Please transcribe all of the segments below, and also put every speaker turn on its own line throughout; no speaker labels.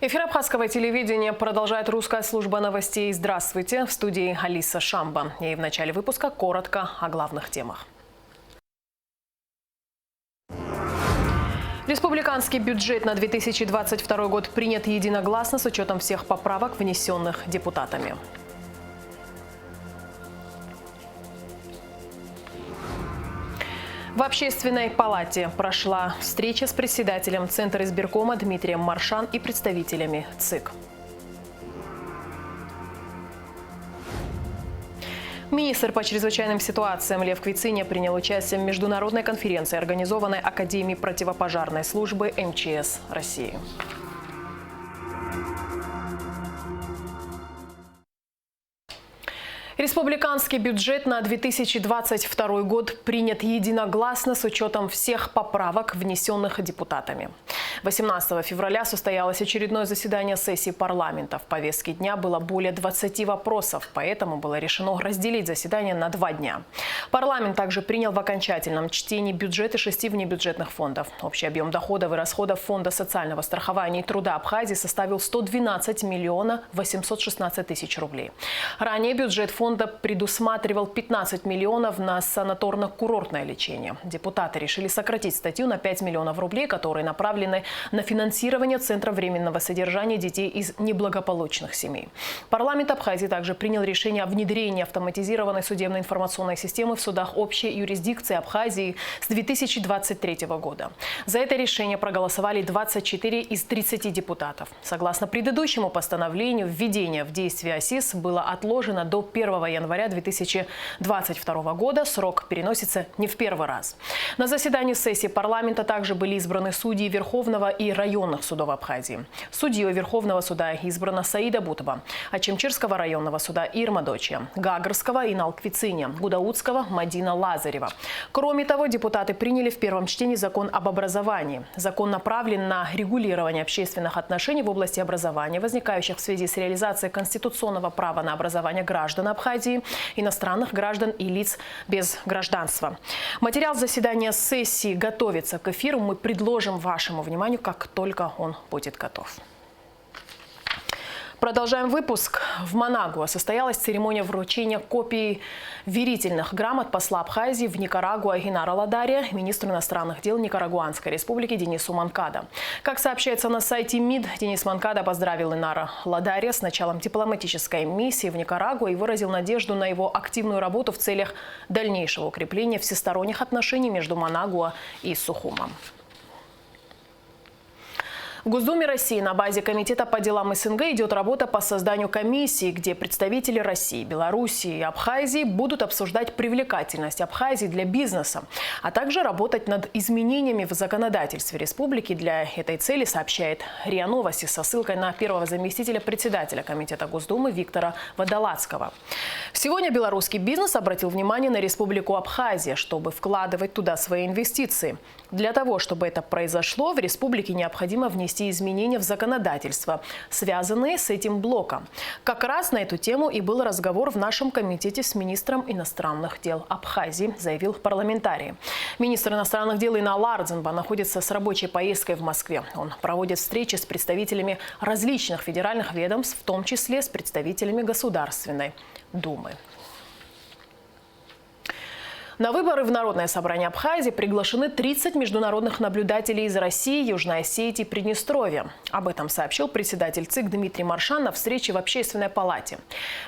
Эфир абхазского телевидения продолжает русская служба новостей. Здравствуйте. В студии Алиса Шамба. И в начале выпуска коротко о главных темах. Республиканский бюджет на 2022 год принят единогласно с учетом всех поправок, внесенных депутатами. В Общественной палате прошла встреча с председателем Центра избиркома Дмитрием Маршан и представителями ЦИК. Министр по чрезвычайным ситуациям Лев Квициня принял участие в международной конференции, организованной Академией противопожарной службы МЧС России. Республиканский бюджет на 2022 год принят единогласно с учетом всех поправок, внесенных депутатами. 18 февраля состоялось очередное заседание сессии парламента. В повестке дня было более 20 вопросов, поэтому было решено разделить заседание на 2 дня. Парламент также принял в окончательном чтении бюджеты 6 внебюджетных фондов. Общий объем доходов и расходов Фонда социального страхования и труда Абхазии составил 112 миллионов 816 тысяч рублей. Ранее бюджет фонда предусматривал 15 миллионов на санаторно-курортное лечение. Депутаты решили сократить статью на 5 миллионов рублей, которые направлены на финансирование Центра временного содержания детей из неблагополучных семей. Парламент Абхазии также принял решение о внедрении автоматизированной судебной информационной системы в судах общей юрисдикции Абхазии с 2023 года. За это решение проголосовали 24 из 30 депутатов. Согласно предыдущему постановлению, введение в действие ОСИС было отложено до 1 января 2022 года. Срок переносится не в первый раз. На заседании сессии парламента также были избраны судьи Верховного и районных судов Абхазии. Судьей Верховного суда избрана Саида Бутова, Ачимчирского районного суда Ирма Дочья, Гагарского Инал Квициня, Гудаутского Мадина Лазарева. Кроме того, депутаты приняли в первом чтении закон об образовании. Закон направлен на регулирование общественных отношений в области образования, возникающих в связи с реализацией конституционного права на образование граждан Абхазии, иностранных граждан и лиц без гражданства. Материал заседания сессии готовится к эфиру. Мы предложим вашему вниманию, как только он будет готов. Продолжаем выпуск. В Манагуа состоялась церемония вручения копий верительных грамот посла Абхазии в Никарагуа Гинара Ладария министру иностранных дел Никарагуанской республики Денису Манкадо. Как сообщается на сайте МИД, Денис Манкадо поздравил Инара Ладария с началом дипломатической миссии в Никарагуа и выразил надежду на его активную работу в целях дальнейшего укрепления всесторонних отношений между Манагуа и Сухумом. В Госдуме России на базе Комитета по делам СНГ идет работа по созданию комиссии, где представители России, Белоруссии и Абхазии будут обсуждать привлекательность Абхазии для бизнеса, а также работать над изменениями в законодательстве республики. Для этой цели, сообщает РИА Новости со ссылкой на первого заместителя председателя Комитета Госдумы Виктора Водолацкого. Сегодня белорусский бизнес обратил внимание на Республику Абхазия, чтобы вкладывать туда свои инвестиции. Для того, чтобы это произошло, в республике необходимо внести изменения в законодательство, связанные с этим блоком. Как раз на эту тему и был разговор в нашем комитете с министром иностранных дел Абхазии, заявил парламентарий. Министр иностранных дел Инал Ардзенба находится с рабочей поездкой в Москве. Он проводит встречи с представителями различных федеральных ведомств, в том числе с представителями Государственной Думы. На выборы в Народное собрание Абхазии приглашены 30 международных наблюдателей из России, Южной Осетии и Приднестровья. Об этом сообщил председатель ЦИК Дмитрий Маршан на встрече в Общественной палате.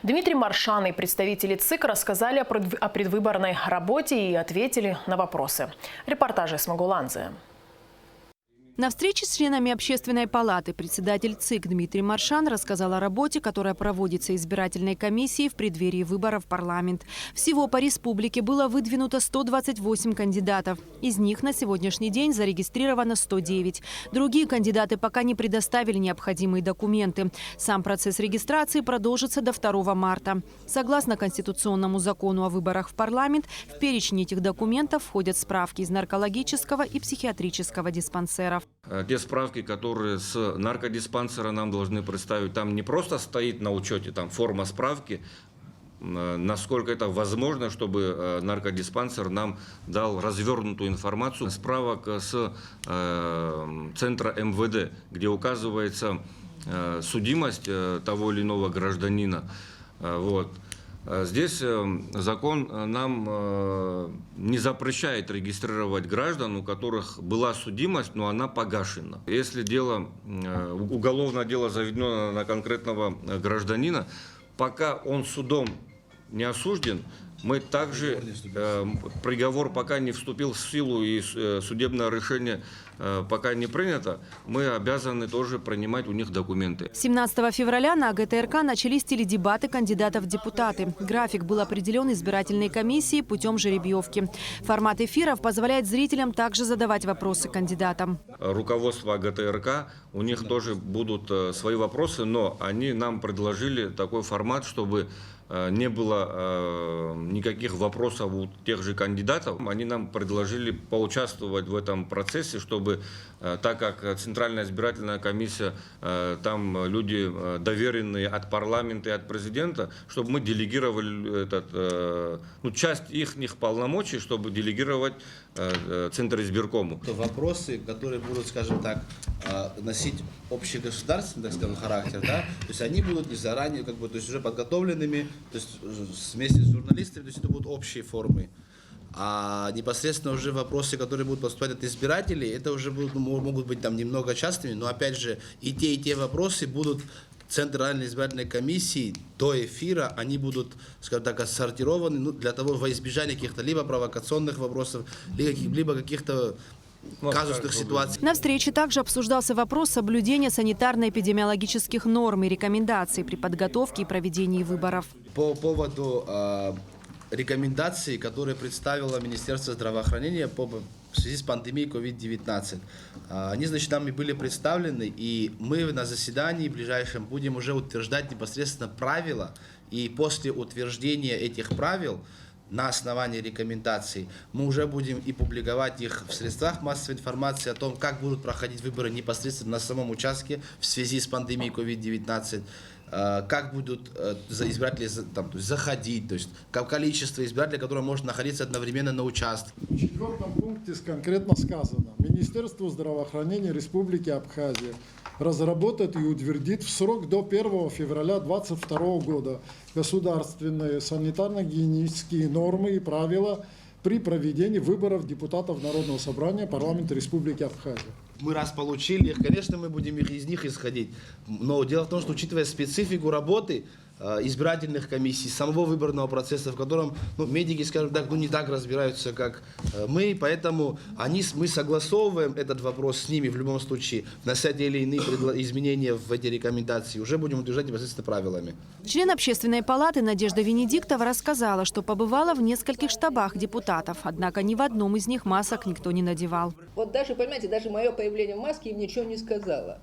Дмитрий Маршан и представители ЦИК рассказали о предвыборной работе и ответили на вопросы. Репортажи с Магуланзе.
На встрече с членами Общественной палаты председатель ЦИК Дмитрий Маршан рассказал о работе, которая проводится избирательной комиссией в преддверии выборов в парламент. Всего по республике было выдвинуто 128 кандидатов. Из них на сегодняшний день зарегистрировано 109. Другие кандидаты пока не предоставили необходимые документы. Сам процесс регистрации продолжится до 2 марта. Согласно конституционному закону о выборах в парламент, в перечень этих документов входят справки из наркологического и психиатрического диспансеров.
Те справки, которые с наркодиспансера нам должны представить, там не просто стоит на учете там форма справки, насколько это возможно, чтобы наркодиспансер нам дал развернутую информацию. Справок с центра МВД, где указывается судимость того или иного гражданина. Вот. Здесь закон нам не запрещает регистрировать граждан, у которых была судимость, но она погашена. Если уголовное дело заведено на конкретного гражданина, пока он судом не осужден, мы также, приговор пока не вступил в силу и судебное решение пока не принято, мы обязаны тоже принимать у них документы.
17 февраля на ГТРК начались теледебаты кандидатов в депутаты. График был определен избирательной комиссией путем жеребьевки. Формат эфиров позволяет зрителям также задавать вопросы кандидатам.
Руководство ГТРК, у них тоже будут свои вопросы, но они нам предложили такой формат, чтобы не было никаких вопросов у тех же кандидатов. Они нам предложили поучаствовать в этом процессе, чтобы, так как Центральная избирательная комиссия, там люди доверенные от парламента и от президента, чтобы мы делегировали часть их полномочий, чтобы делегировать Центр избиркому.
Вопросы, которые будут, скажем так, носить общегосударственный, так скажем, характер, да, то есть они будут не заранее, то есть уже подготовленными, то есть вместе с журналистами, то есть это будут общие формы. А непосредственно уже вопросы, которые будут поступать от избирателей, это уже могут быть там немного частыми, но опять же и те вопросы будут Центральной избирательной комиссии до эфира, они будут, скажем так, отсортированы для того, во избежание каких-то либо провокационных вопросов, либо каких-то казусных ситуаций.
На встрече также обсуждался вопрос соблюдения санитарно-эпидемиологических норм и рекомендаций при подготовке и проведении выборов.
По поводу рекомендаций, которые представило Министерство здравоохранения в связи с пандемией COVID-19. Они, значит, нами были представлены, и мы на заседании ближайшем будем уже утверждать непосредственно правила, и после утверждения этих правил на основании рекомендаций мы уже будем и публиковать их в средствах массовой информации о том, как будут проходить выборы непосредственно на самом участке в связи с пандемией COVID-19, как будут избиратели заходить, то есть количество избирателей, которое может находиться одновременно на участке.
В 4 пункте конкретно сказано: Министерство здравоохранения Республики Абхазия разработает и утвердит в срок до 1 февраля 2022 года государственные санитарно-гигиенические нормы и правила при проведении выборов депутатов Народного собрания парламента Республики Абхазия.
Мы раз получили их, конечно, мы будем из них исходить. Но дело в том, что учитывая специфику работы избирательных комиссий, самого выборного процесса, в котором медики, скажем так, не так разбираются, как мы, поэтому мы согласовываем этот вопрос с ними в любом случае, внося те или иные изменения в эти рекомендации, уже будем утверждать непосредственно правилами.
Член Общественной палаты Надежда Венедиктова рассказала, что побывала в нескольких штабах депутатов, однако ни в одном из них масок никто не надевал.
Вот даже, понимаете, даже мое появление в маске им ничего не сказала.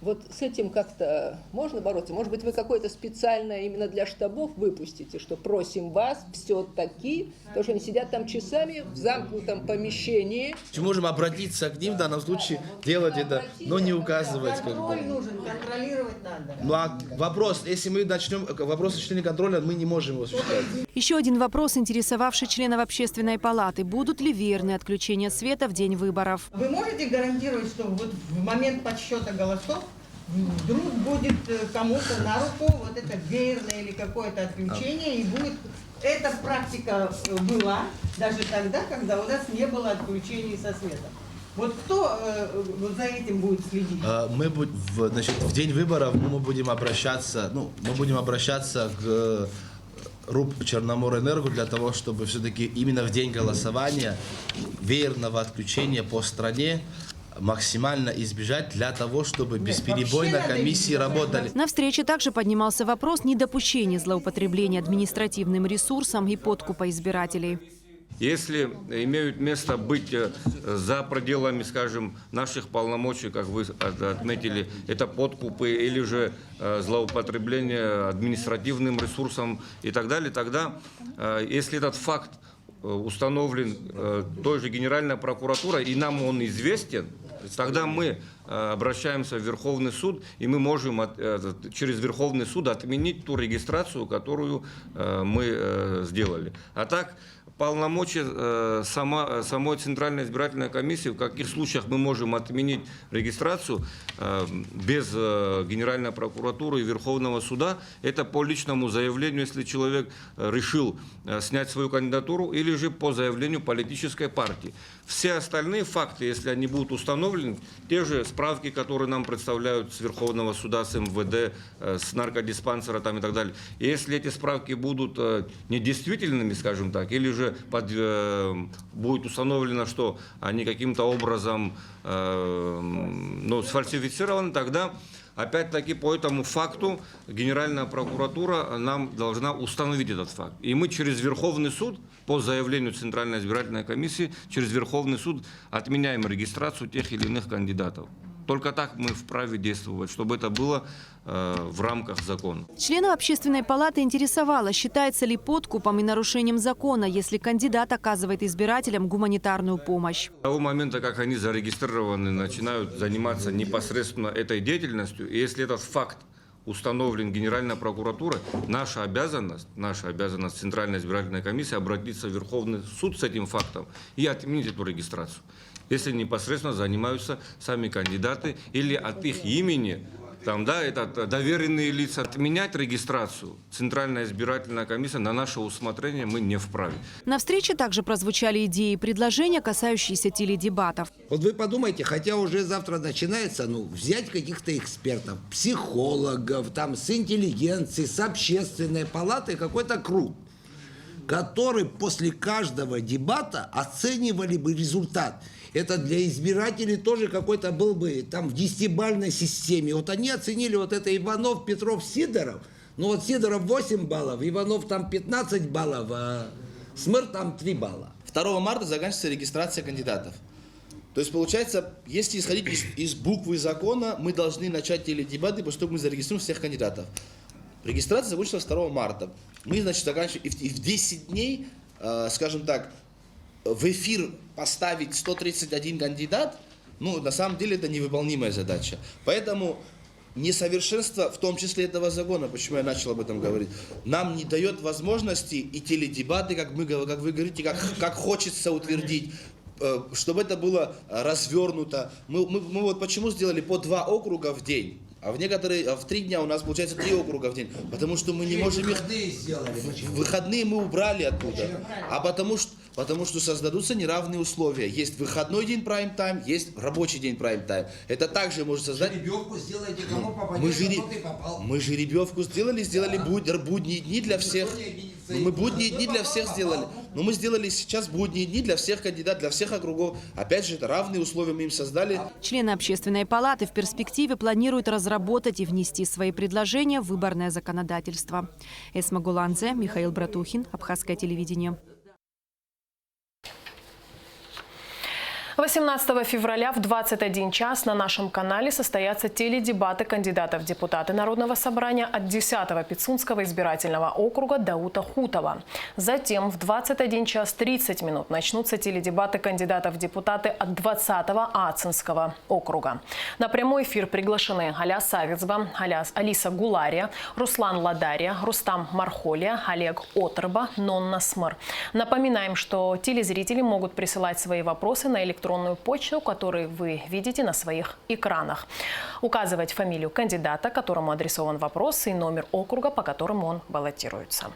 Вот с этим как-то можно бороться? Может быть, вы какое-то специальное именно для штабов выпустите, что просим вас все-таки, потому что они сидят там часами в замкнутом помещении.
Мы можем обратиться к ним в данном случае, делать это, но не указывать.
Контроль нужен, контролировать надо.
Ну а вопрос, если мы начнем вопрос осуществления контроля, мы не можем его осуществлять.
Еще один вопрос, интересовавший членов Общественной палаты. Будут ли верны отключения света в день выборов?
Вы можете гарантировать, что вот в момент подсчета голосов вдруг будет кому-то на руку вот это веерное или какое-то отключение, и будет... Эта практика была даже тогда, когда у нас не было отключений со светом. Вот кто за этим будет следить?
В день выборов мы будем обращаться к РУП Черноморэнерго для того, чтобы все-таки именно в день голосования веерного отключения по стране максимально избежать, для того, чтобы бесперебойно комиссии работали.
На встрече также поднимался вопрос недопущения злоупотребления административным ресурсом и подкупа избирателей.
Если имеют место быть за пределами, скажем, наших полномочий, как вы отметили, это подкупы или же злоупотребление административным ресурсом и так далее, тогда, если этот факт установлен той же Генеральной прокуратурой и нам он известен, тогда мы обращаемся в Верховный суд, и мы можем через Верховный суд отменить ту регистрацию, которую мы сделали. А так, полномочия самой Центральной избирательной комиссии, в каких случаях мы можем отменить регистрацию без Генеральной прокуратуры и Верховного суда. Это по личному заявлению, если человек решил снять свою кандидатуру, или же по заявлению политической партии. Все остальные факты, если они будут установлены, те же справки, которые нам представляют с Верховного суда, с МВД, с наркодиспансера там, и так далее. И если эти справки будут недействительными, скажем так, или же будет установлено, что они каким-то образом сфальсифицированы, тогда опять-таки по этому факту Генеральная прокуратура нам должна установить этот факт. И мы через Верховный суд, по заявлению Центральной избирательной комиссии, через Верховный суд отменяем регистрацию тех или иных кандидатов. Только так мы вправе действовать, чтобы это было в рамках закона.
Членов Общественной палаты интересовало, считается ли подкупом и нарушением закона, если кандидат оказывает избирателям гуманитарную помощь.
С того момента, как они зарегистрированы, начинают заниматься непосредственно этой деятельностью, и если этот факт установлен Генеральной прокуратурой, наша обязанность Центральной избирательной комиссии обратиться в Верховный суд с этим фактом и отменить эту регистрацию. Если непосредственно занимаются сами кандидаты или от их имени, это доверенные лица, отменять регистрацию Центральная избирательная комиссия на наше усмотрение мы не вправе.
На встрече также прозвучали идеи и предложения, касающиеся теледебатов.
Вот вы подумайте, хотя уже завтра начинается, взять каких-то экспертов, психологов, с интеллигенцией, с общественной палаты, какой-то круг, который после каждого дебата оценивали бы результат. Это для избирателей тоже какой-то был бы в 10-бальной системе. Вот они оценили это Иванов, Петров, Сидоров. Сидоров 8 баллов, Иванов 15 баллов, а Смыр 3 балла.
2 марта заканчивается регистрация кандидатов. То есть, получается, если исходить из буквы закона, мы должны начать теледебаты, после того, как мы зарегистрируем всех кандидатов. Регистрация закончилась 2 марта. Мы, заканчиваем, и в 10 дней, скажем так, в эфир поставить 131 кандидат, на самом деле это невыполнимая задача. Поэтому несовершенство, в том числе этого закона, почему я начал об этом говорить, нам не дает возможности и теледебаты, как вы говорите, как хочется утвердить, чтобы это было развернуто. Мы почему сделали по 2 округа в день? А в 3 дня у нас получается 3 округа в день. Потому что мы не можем их... Выходные мы убрали оттуда. А потому что создадутся неравные условия. Есть выходной день прайм-тайм, есть рабочий день прайм-тайм. Это также может создать...
Жеребьевку сделайте, кому попадешь, кому ты попал.
Мы жеребьевку сделали будние дни для всех. Мы будние дни для всех сделали. Но мы сделали сейчас будние дни для всех кандидатов, для всех округов. Опять же, это равные условия мы им создали.
Члены Общественной палаты в перспективе планируют разработать и внести свои предложения в выборное законодательство. Эсма Гуланзе, Михаил Братухин, Абхазское телевидение.
18 февраля в 21 час на нашем канале состоятся теледебаты кандидатов в депутаты Народного собрания от 10-го Пицунского избирательного округа Даута Хутова. Затем в 21 час 30 минут начнутся теледебаты кандидатов в депутаты от 20-го Ацинского округа. На прямой эфир приглашены Аля Савицба, Алиса Гулария, Руслан Ладария, Рустам Мархолия, Олег Отрба, Нонна Смыр. Напоминаем, что телезрители могут присылать свои вопросы на электронную почту, которую вы видите на своих экранах. Указывать фамилию кандидата, которому адресован вопрос, и номер округа, по которому он баллотируется.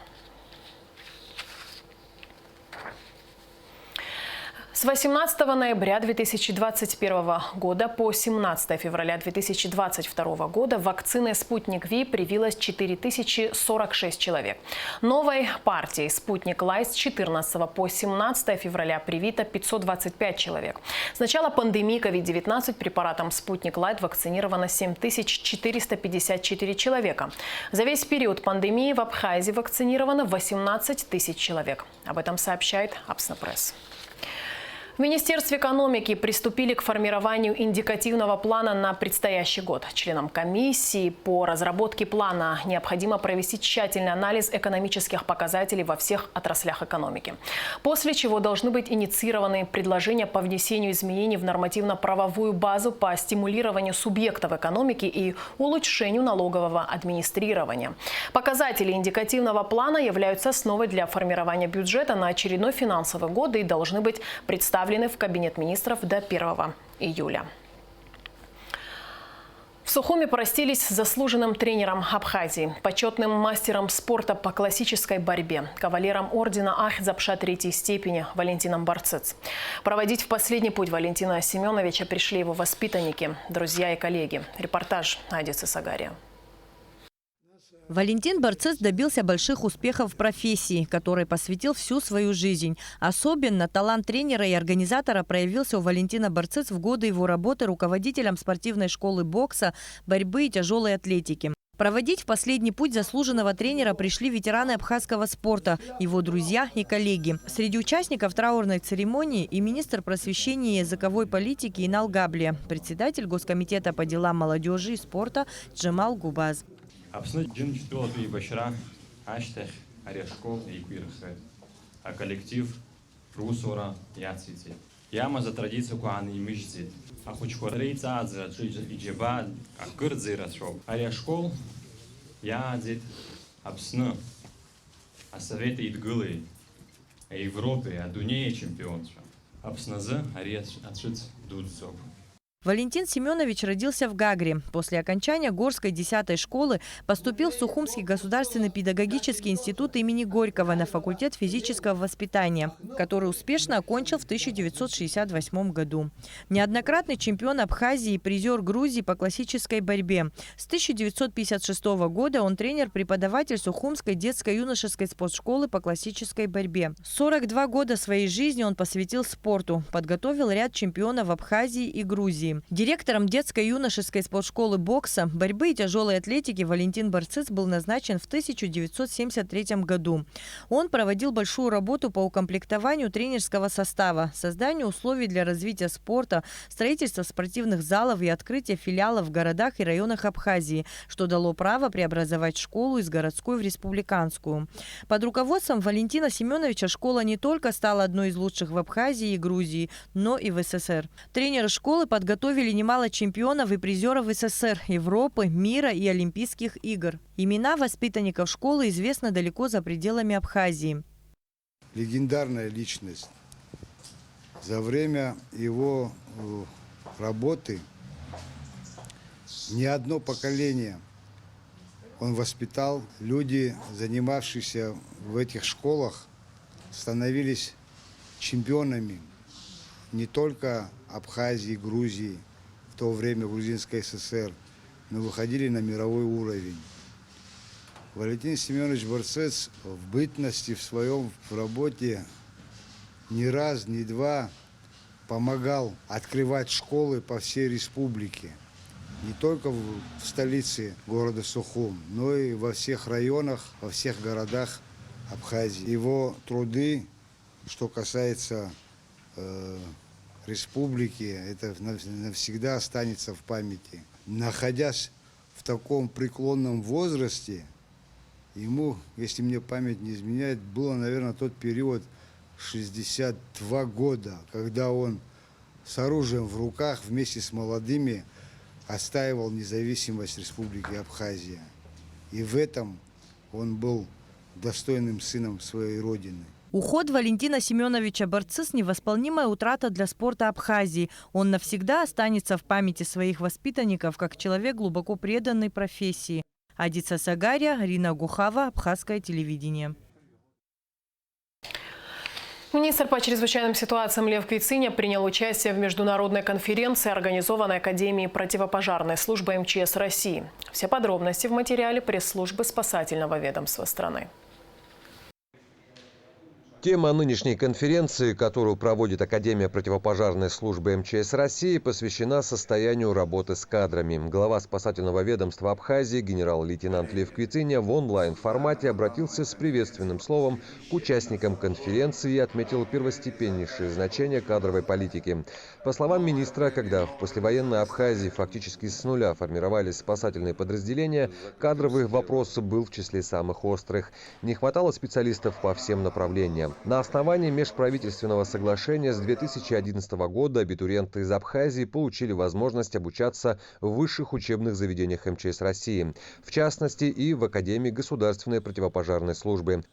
С 18 ноября 2021 года по 17 февраля 2022 года вакциной «Спутник Ви» привилось 4046 человек. Новой партией «Спутник Лайт» с 14 по 17 февраля привито 525 человек. С начала пандемии COVID-19 препаратом «Спутник Лайт» вакцинировано 7454 человека. За весь период пандемии в Абхазии вакцинировано 18 тысяч человек. Об этом сообщает Апснапресс. В Министерстве экономики приступили к формированию индикативного плана на предстоящий год. Членам комиссии по разработке плана необходимо провести тщательный анализ экономических показателей во всех отраслях экономики. После чего должны быть инициированы предложения по внесению изменений в нормативно-правовую базу по стимулированию субъектов экономики и улучшению налогового администрирования. Показатели индикативного плана являются основой для формирования бюджета на очередной финансовый год и должны быть представлены в Кабинет министров до 1 июля. В Сухуми простились с заслуженным тренером Абхазии, почетным мастером спорта по классической борьбе, кавалером ордена Ахтзапша 3-й степени Валентином Барцыц. Проводить в последний путь Валентина Семеновича пришли его воспитанники, друзья и коллеги. Репортаж Адисы Сагария.
Валентин Барцыц добился больших успехов в профессии, которой посвятил всю свою жизнь. Особенно талант тренера и организатора проявился у Валентина Барцыц в годы его работы руководителем спортивной школы бокса, борьбы и тяжелой атлетики. Проводить в последний путь заслуженного тренера пришли ветераны абхазского спорта, его друзья и коллеги. Среди участников траурной церемонии и министр просвещения и языковой политики Инал Габлия, председатель Госкомитета по делам молодежи и спорта Джемал Губаз.
Абсны джин чтолату и башра, аштех, арешкол и квирхе. А коллектив русора яцити. Яма за традицию куан и мижзит. А хочко рейца адза и джеба, а кырдзи расшел. Арешкол ядзит абсны. А советы идгылы. А Европе, а Дунея чемпионша. Абсназы арец отшит дудзоб.
Валентин Семенович родился в Гагре. После окончания Горской 10-й школы поступил в Сухумский государственный педагогический институт имени Горького на факультет физического воспитания, который успешно окончил в 1968 году. Неоднократный чемпион Абхазии и призер Грузии по классической борьбе. С 1956 года он тренер-преподаватель Сухумской детско-юношеской спортшколы по классической борьбе. 42 года своей жизни он посвятил спорту, подготовил ряд чемпионов Абхазии и Грузии. Директором детско-юношеской спортшколы бокса, борьбы и тяжелой атлетики Валентин Барцыц был назначен в 1973 году. Он проводил большую работу по укомплектованию тренерского состава, созданию условий для развития спорта, строительство спортивных залов и открытие филиалов в городах и районах Абхазии, что дало право преобразовать школу из городской в республиканскую. Под руководством Валентина Семеновича школа не только стала одной из лучших в Абхазии и Грузии, но и в СССР. Тренеры школы подготовили немало чемпионов и призеров СССР, Европы, мира и Олимпийских игр. Имена воспитанников школы известны далеко за пределами Абхазии.
Легендарная личность. За время его работы не одно поколение он воспитал. Люди, занимавшиеся в этих школах, становились чемпионами не только Абхазии, Грузии, в то время Грузинской ССР, но выходили на мировой уровень. Валентин Семенович Барцыц в бытности в своем в работе не раз, не два помогал открывать школы по всей республике. Не только в столице города Сухум, но и во всех районах, во всех городах Абхазии. Его труды, что касается республики, это навсегда останется в памяти. Находясь в таком преклонном возрасте, ему, если мне память не изменяет, было, наверное, тот период 62 года, когда он с оружием в руках вместе с молодыми отстаивал независимость Республики Абхазия. И в этом он был достойным сыном своей родины.
Уход Валентина Семеновича Барцыц – невосполнимая утрата для спорта Абхазии. Он навсегда останется в памяти своих воспитанников как человек, глубоко преданный профессии. Адиса Сагария, Рина Гухава, Абхазское телевидение.
Министр по чрезвычайным ситуациям Лев Квициня принял участие в международной конференции, организованной Академией противопожарной службы МЧС России. Все подробности в материале пресс-службы спасательного ведомства страны.
Тема нынешней конференции, которую проводит Академия противопожарной службы МЧС России, посвящена состоянию работы с кадрами. Глава спасательного ведомства Абхазии генерал-лейтенант Лев Квициня в онлайн-формате обратился с приветственным словом к участникам конференции и отметил первостепеннейшее значение кадровой политики. По словам министра, когда в послевоенной Абхазии фактически с нуля формировались спасательные подразделения, кадровый вопрос был в числе самых острых. Не хватало специалистов по всем направлениям. На основании межправительственного соглашения с 2011 года абитуриенты из Абхазии получили возможность обучаться в высших учебных заведениях МЧС России, в частности и в Академии государственной противопожарной службы.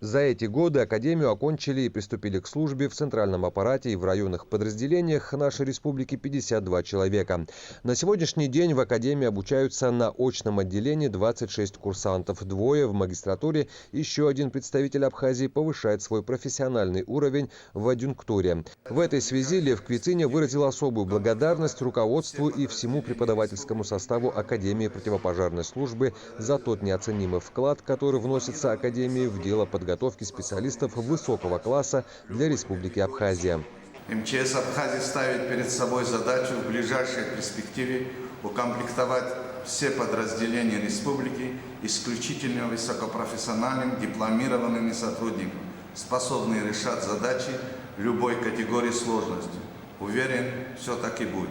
За эти годы Академию окончили и приступили к службе в центральном аппарате и в районных подразделениях нашей республики 52 человека. На сегодняшний день в Академии обучаются на очном отделении 26 курсантов, 2 в магистратуре, еще один представитель Абхазии повышает свой профессиональный уровень в адъюнктуре. В этой связи Лев Квициня выразил особую благодарность руководству и всему преподавательскому составу Академии противопожарной службы за тот неоценимый вклад, который вносится Академией в дело подготовки специалистов высокого класса для Республики Абхазия.
МЧС Абхазии ставит перед собой задачу в ближайшей перспективе укомплектовать все подразделения республики исключительно высокопрофессиональным дипломированными сотрудниками, способные решать задачи любой категории сложности. Уверен, все так и будет.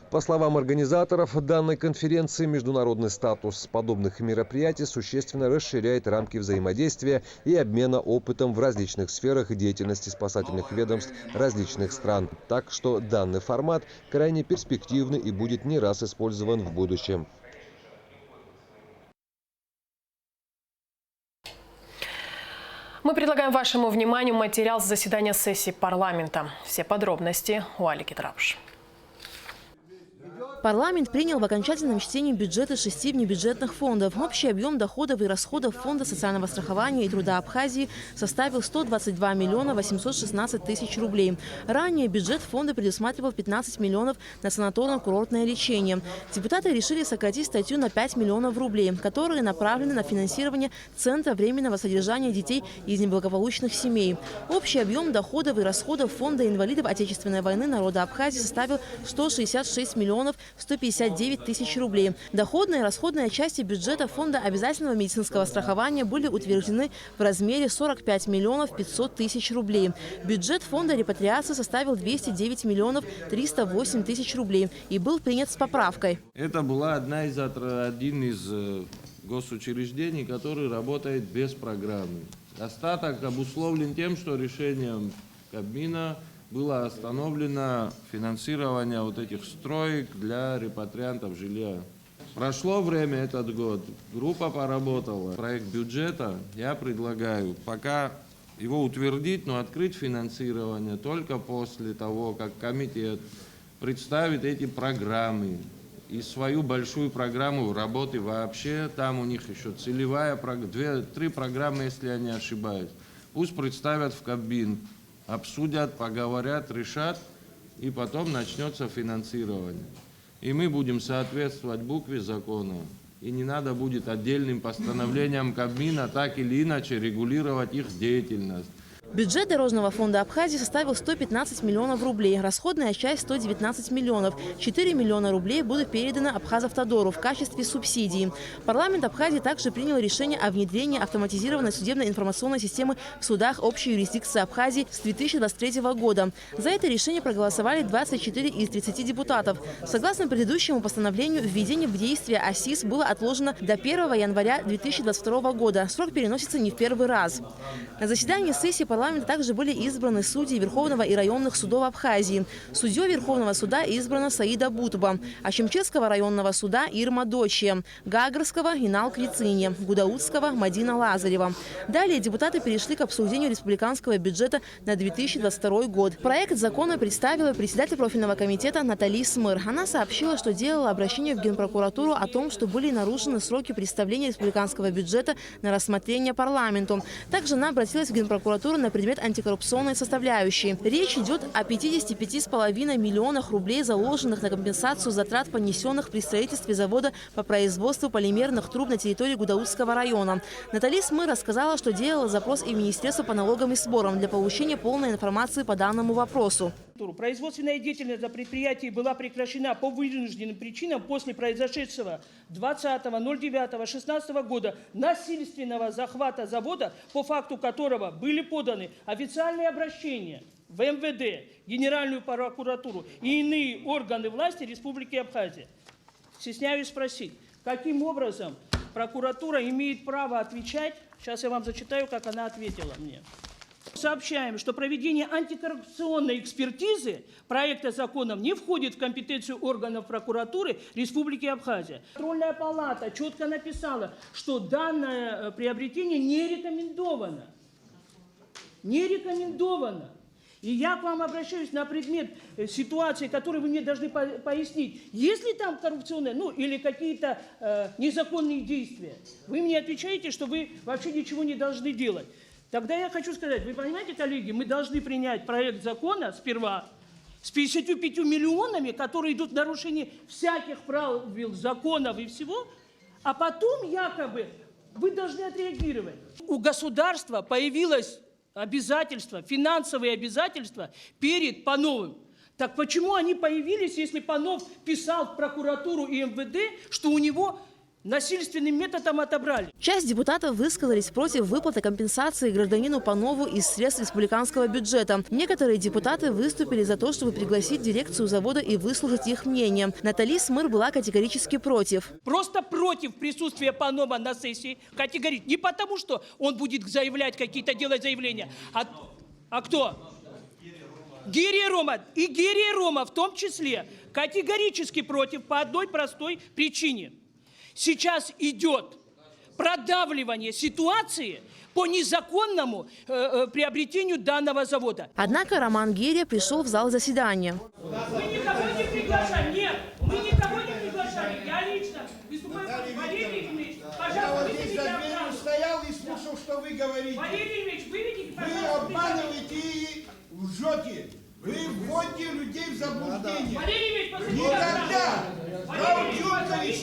По словам организаторов данной конференции, международный статус подобных мероприятий существенно расширяет рамки взаимодействия и обмена опытом в различных сферах деятельности спасательных ведомств различных стран. Так что данный формат крайне перспективный и будет не раз использован в будущем.
Мы предлагаем вашему вниманию материал с заседания сессии парламента. Все подробности у Алики Трапш.
Парламент принял в окончательном чтении бюджеты 6 внебюджетных фондов. Общий объем доходов и расходов Фонда социального страхования и труда Абхазии составил 122 миллиона 816 тысяч рублей. Ранее бюджет фонда предусматривал 15 миллионов на санаторно-курортное лечение. Депутаты решили сократить статью на 5 миллионов рублей, которые направлены на финансирование Центра временного содержания детей из неблагополучных семей. Общий объем доходов и расходов Фонда инвалидов Отечественной войны народа Абхазии составил 166 миллионов 159 тысяч рублей. Доходная и расходная части бюджета Фонда обязательного медицинского страхования были утверждены в размере 45 миллионов 500 тысяч рублей. Бюджет Фонда репатриации составил 209 миллионов 308 тысяч рублей и был принят с поправкой.
Это была один из госучреждений, который работает без программы. Остаток обусловлен тем, что решением Кабмина было остановлено финансирование вот этих строек для репатриантов жилья. Прошло время, этот год, группа поработала. Проект бюджета я предлагаю пока его утвердить, но открыть финансирование только после того, как комитет представит эти программы и свою большую программу работы вообще. Там у них еще целевая программа, 3 программы, если я не ошибаюсь. Пусть представят в Кабмин. Обсудят, поговорят, решат, и потом начнется финансирование. И мы будем соответствовать букве закона. И не надо будет отдельным постановлением Кабмина так или иначе регулировать их деятельность.
Бюджет Дорожного фонда Абхазии составил 115 миллионов рублей, расходная часть 119 миллионов. 4 миллиона рублей будут переданы Абхазавтодору в качестве субсидии. Парламент Абхазии также принял решение о внедрении автоматизированной судебной информационной системы в судах общей юрисдикции Абхазии с 2023 года. За это решение проголосовали 24 из 30 депутатов. Согласно предыдущему постановлению, введение в действие ОСИС было отложено до 1 января 2022 года. Срок переносится не в первый раз. На заседании сессии парламента также были избраны судьи Верховного и районных судов Абхазии. Судьей Верховного суда избрана Саида Бутба, Ачимчирского районного суда Ирма Дочья, Гагарского Инал Квициня, Гудаутского Мадина Лазарева. Далее депутаты перешли к обсуждению республиканского бюджета на 2022 год. Проект закона представила председатель профильного комитета Натали Смыр. Она сообщила, что делала обращение в Генпрокуратуру о том, что были нарушены сроки представления республиканского бюджета на рассмотрение парламенту. Также она обратилась в Генпрокуратуру на предмет антикоррупционной составляющей. Речь идет о 55,5 миллионах рублей, заложенных на компенсацию затрат, понесенных при строительстве завода по производству полимерных труб на территории Гудаутского района. Натали Смыр рассказала, что делала запрос и в Министерство по налогам и сборам для получения полной информации по данному вопросу.
Производственная деятельность на предприятии была прекращена по вынужденным причинам после произошедшего 20.09.16 года насильственного захвата завода, по факту которого были поданы официальные обращения в МВД, Генеральную прокуратуру и иные органы власти Республики Абхазия. Стесняюсь спросить, каким образом прокуратура имеет право отвечать? Сейчас я вам зачитаю, как она ответила мне. Сообщаем, что проведение антикоррупционной экспертизы проекта законов не входит в компетенцию органов прокуратуры Республики Абхазия. Контрольная палата четко написала, что данное приобретение не рекомендовано. Не рекомендовано. И я к вам обращаюсь на предмет ситуации, которую вы мне должны пояснить. Есть ли там коррупционные, или какие-то незаконные действия? Вы мне отвечаете, что вы вообще ничего не должны делать. Тогда я хочу сказать, вы понимаете, коллеги, мы должны принять проект закона сперва с 55 миллионами, которые идут в нарушение всяких правил, законов и всего, а потом якобы вы должны отреагировать. У государства появилось обязательства, финансовые обязательства перед Пановым. Так почему они появились, если Панов писал в прокуратуру и МВД, что у него насильственным методом отобрали?
Часть депутатов высказались против выплаты компенсации гражданину Панову из средств республиканского бюджета. Некоторые депутаты выступили за то, чтобы пригласить дирекцию завода и выслушать их мнение. Натали Смыр была категорически против.
Просто против присутствия Панова на сессии. Категорически. Не потому, что он будет заявлять какие-то, делать заявления. А кто? Гирия Рома. И Гирия Рома в том числе категорически против по одной простой причине. Сейчас идет продавливание ситуации по незаконному приобретению данного завода.
Однако Роман Гирия пришел в зал заседания.
Мы никого не приглашаем. Нет, мы никого не приглашали. Я лично выступаю. Валерий Ильич, пожалуйста, выведите охрану.
Стоял и слушал, что вы говорите.
Валерий Ильич, выведите,
вы
пожалуйста.
обманываете и лжете. Вы вводите людей в заблуждение.
Валерий Ильич, позовите
никогда Рауф Юркович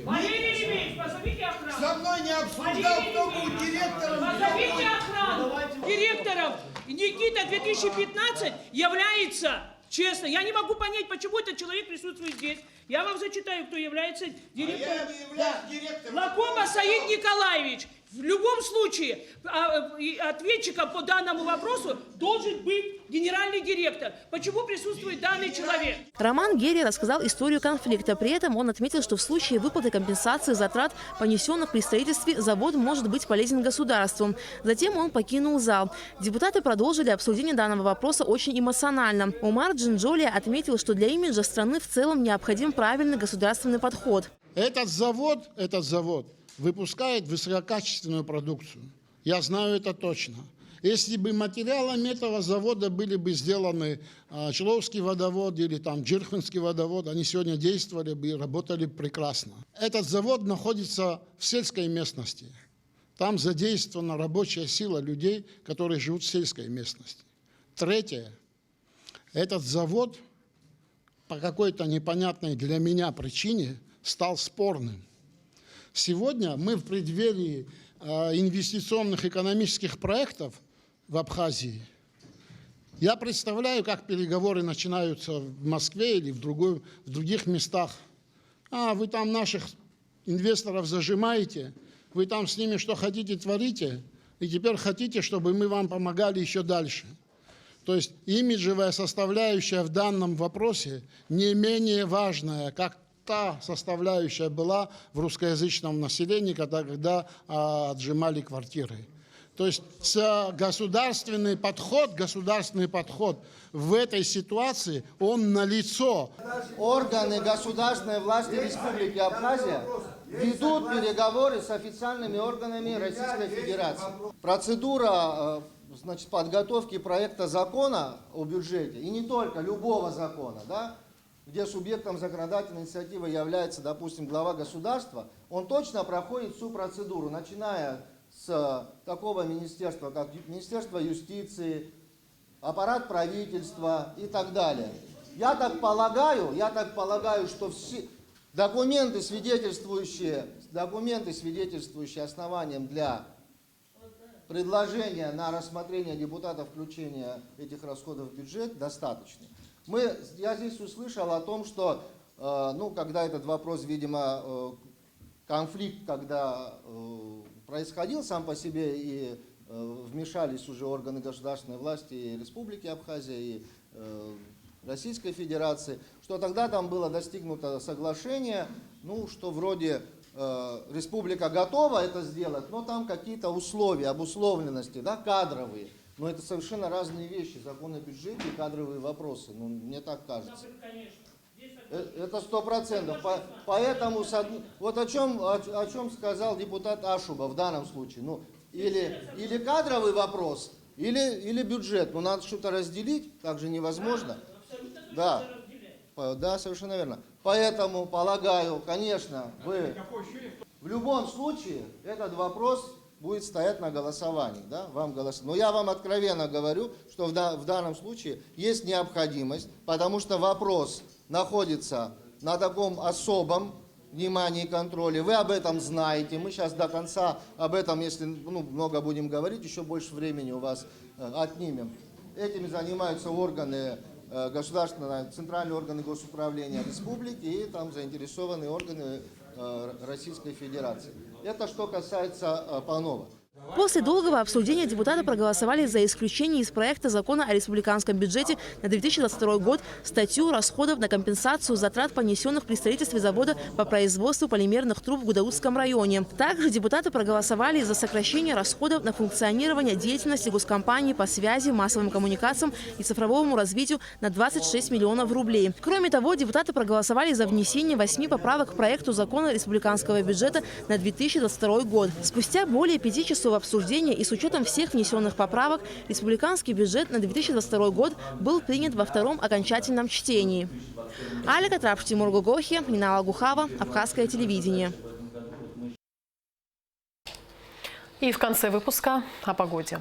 Валерий Ильич, позовите охрану.
со мной не обсуждал, кто был директором.
Позовите охрану. Директором Никита 2015 является, честно, я не могу понять, почему этот человек присутствует здесь. Я вам зачитаю, кто является директором.
я не являюсь директором.
Лакома Саид Николаевич. В любом случае, ответчиком по данному вопросу должен быть генеральный директор. Почему присутствует данный человек?
Роман Гирия рассказал историю конфликта. При этом он отметил, что в случае выплаты компенсации затрат, понесенных при строительстве, завод может быть полезен государству. Затем он покинул зал. Депутаты продолжили обсуждение данного вопроса очень эмоционально. Умар Джинджолия отметил, что для имиджа страны в целом необходим правильный государственный подход.
Этот завод выпускает высококачественную продукцию. Я знаю это точно. Если бы материалами этого завода были бы сделаны Человский водовод или Джирхвинский водовод, они сегодня действовали бы и работали прекрасно. Этот завод находится в сельской местности. Там задействована рабочая сила людей, которые живут в сельской местности. Третье. Этот завод по какой-то непонятной для меня причине стал спорным. Сегодня мы в преддверии инвестиционных экономических проектов в Абхазии. Я представляю, как переговоры начинаются в Москве или в других местах. Вы там наших инвесторов зажимаете, вы там с ними что хотите творите, и теперь хотите, чтобы мы вам помогали еще дальше. То есть имиджевая составляющая в данном вопросе не менее важная, как та составляющая была в русскоязычном населении, когда отжимали квартиры. То есть государственный подход в этой ситуации, он налицо.
Органы государственной власти Республики Абхазия ведут переговоры с официальными органами Российской Федерации. Процедура подготовки проекта закона о бюджете, и не только, любого закона, где субъектом законодательной инициативы является, допустим, глава государства, он точно проходит всю процедуру, начиная с такого министерства, как Министерство юстиции, аппарат правительства и так далее. Я так полагаю, что все документы, свидетельствующие основанием для предложения на рассмотрение депутатов включения этих расходов в бюджет, достаточны. Я здесь услышал о том, что, когда этот вопрос, видимо, конфликт, когда происходил сам по себе и вмешались уже органы государственной власти и Республики Абхазия, и Российской Федерации, что тогда там было достигнуто соглашение, что вроде республика готова это сделать, но там какие-то условия, обусловленности, кадровые. Но это совершенно разные вещи, закон о бюджете и кадровые вопросы, мне так кажется. Это 100%. Поэтому, вот о чем сказал депутат Ашуба в данном случае. Или кадровый вопрос, или бюджет. Надо что-то разделить, так же невозможно. Да, совершенно верно. Поэтому, полагаю, конечно, в любом случае этот вопрос будет стоять на голосовании. Но я вам откровенно говорю, что в данном случае есть необходимость, потому что вопрос находится на таком особом внимании и контроле. Вы об этом знаете. Мы сейчас до конца об этом, если много будем говорить, еще больше времени у вас отнимем. Этим занимаются органы государственные, центральные органы госуправления республики и там заинтересованные органы Российской Федерации. Это что касается Панова.
После долгого обсуждения депутаты проголосовали за исключение из проекта закона о республиканском бюджете на 2022 год статью расходов на компенсацию затрат, понесенных при строительстве завода по производству полимерных труб в Гудаутском районе. Также депутаты проголосовали за сокращение расходов на функционирование деятельности госкомпании по связи, массовым коммуникациям и цифровому развитию на 26 миллионов рублей. Кроме того, депутаты проголосовали за внесение 8 поправок к проекту закона республиканского бюджета на 2022 год. Спустя более 5 часов обсуждения и с учетом всех внесенных поправок республиканский бюджет на 2022 год был принят во втором окончательном чтении. Алика Трапш, Тимур Гугохи, Нинала Гухава, Абхазское телевидение.
И в конце выпуска о погоде.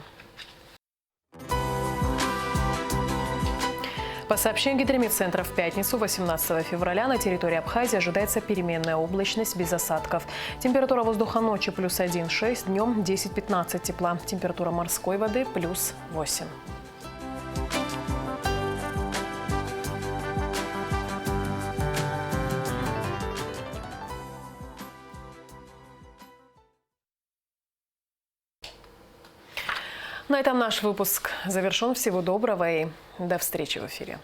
По сообщению гидрометцентра, в пятницу, 18 февраля, на территории Абхазии ожидается переменная облачность без осадков. Температура воздуха ночью плюс 1,6, днем 10-15 тепла. Температура морской воды плюс 8. На этом наш выпуск завершен. Всего доброго и до встречи в эфире.